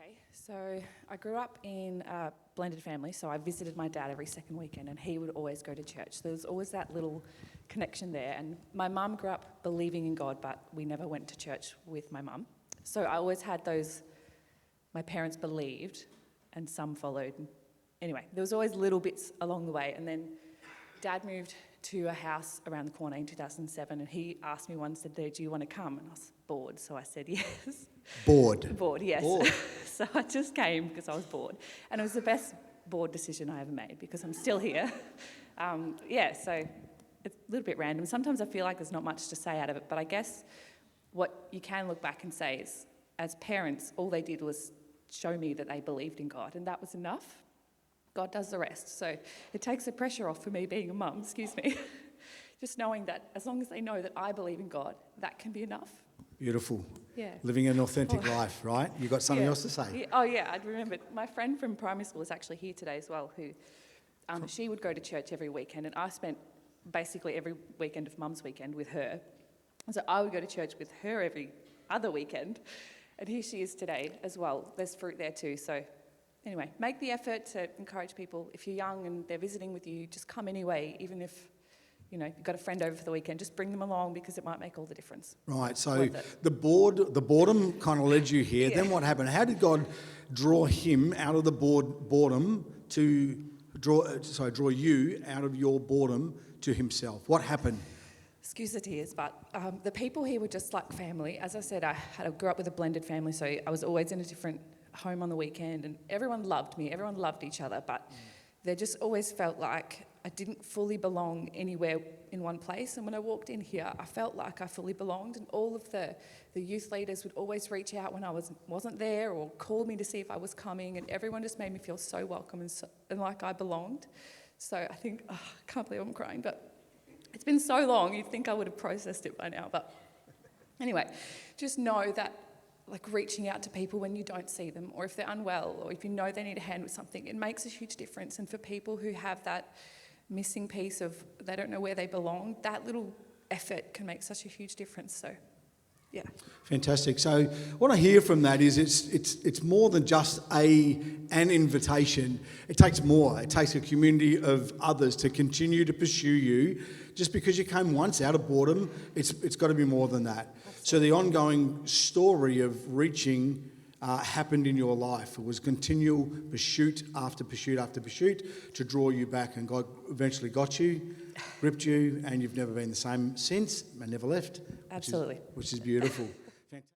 Okay, so I grew up in a blended family, so I visited my dad every second weekend and he would always go to church. So there was always that little connection there. And my mum grew up believing in God, but we never went to church with my mum. So I always had those, my parents believed and some followed. Anyway, there was always little bits along the way. And then Dad moved to a house around the corner in 2007 and he asked me once, said, "Do you want to come?" And I was bored, so I said yes. Bored? Bored, yes. Bored. So I just came because I was bored. And it was the best bored decision I ever made because I'm still here. So it's a little bit random. Sometimes I feel like there's not much to say out of it, but I guess what you can look back and say is, as parents, all they did was show me that they believed in God, and that was enough. God does the rest. So it takes the pressure off for me being a mum, just knowing that as long as they know that I believe in God, that can be enough. Beautiful. Yeah. Living an authentic life, right? You got something else to say? Yeah. Oh, yeah, I'd remembered. My friend from primary school is actually here today as well, who she would go to church every weekend, and I spent basically every weekend of Mum's weekend with her. And so I would go to church with her every other weekend, and here she is today as well. There's fruit there too, so anyway, make the effort to encourage people. If you're young and they're visiting with you, just come anyway, even if you've got a friend over for the weekend, just bring them along because it might make all the difference. Right, so the boredom kind of led you here. Yeah. Then what happened? How did God draw him out of the boredom to draw you out of your boredom to himself? What happened? Excuse the tears, but the people here were just like family. As I said, I grew up with a blended family, so I was always in a different home on the weekend, and everyone loved me, everyone loved each other, but they just always felt like I didn't fully belong anywhere in one place. And when I walked in here, I felt like I fully belonged, and all of the youth leaders would always reach out when I wasn't there or call me to see if I was coming, and everyone just made me feel so welcome and like I belonged. So I think, I can't believe I'm crying, but it's been so long, you'd think I would have processed it by now. But anyway, just know that like reaching out to people when you don't see them, or if they're unwell, or if you know they need a hand with something, it makes a huge difference. And for people who have that missing piece of they don't know where they belong, that little effort can make such a huge difference. So, yeah. Fantastic. So what I hear from that is it's more than just an invitation. It takes more. It takes a community of others to continue to pursue you. Just because you came once out of boredom, it's got to be more than that. So the ongoing story of reaching happened in your life. It was continual pursuit after pursuit after pursuit to draw you back, and God eventually got you, gripped you, and you've never been the same since and never left. Absolutely. Which is beautiful.